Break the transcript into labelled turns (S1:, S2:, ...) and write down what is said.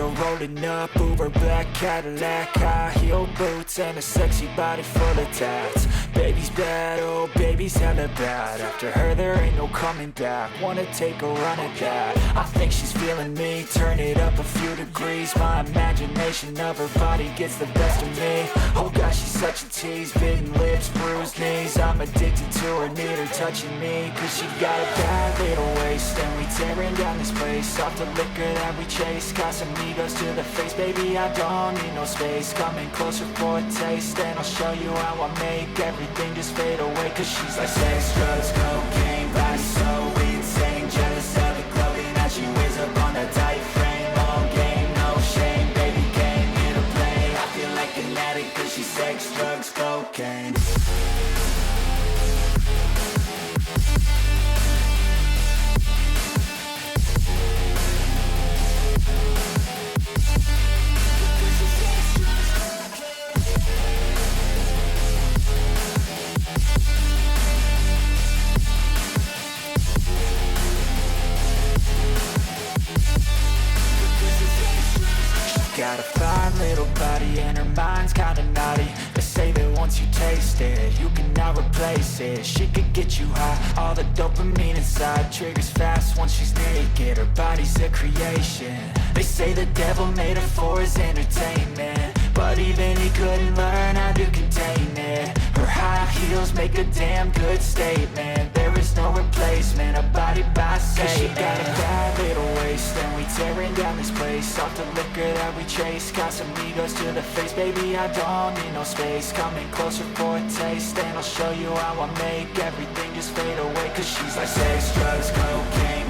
S1: her rolling up, Uber black Cadillac, high heel boots and a sexy body full of tats. Baby's bad, oh baby's hella bad. After her there ain't no coming back. Wanna take a run at that. I think she's feeling me, turn it up a few degrees. My imagination of her body gets the best of me. Oh gosh, she's such a tease, bitten lips, bruised knees. I'm addicted to her, need her touching me. Cause she got a bad little waist, and we tearing down this place. Off the liquor that we chase, Casamigos to the face. Baby, I don't need no space, coming closer for a taste. And I'll show you how I make everything just fade away. Cause she's like sex, drugs, cocaine, body so insane. Jealous of the clothing that she wears up on that tight frame. All game, no shame, baby came here to play. I feel like an addict cause she's sex, drugs, cocaine. Got a fine little body and her mind's kinda naughty. They say that once you taste it, you cannot replace it. She could get you high, all the dopamine inside triggers fast once she's naked. Her body's a creation. They say the devil made her for his entertainment, but even he couldn't learn how to contain it. Her high heels make a damn good statement. There is no replacement, a body by Satan. She got a bad little waist, and we tearing down this place. Off the liquor that we chase, Casamigos to the face. Baby, I don't need no space, coming closer for a taste. And I'll show you how I make everything just fade away. Cause she's like sex, drugs, cocaine,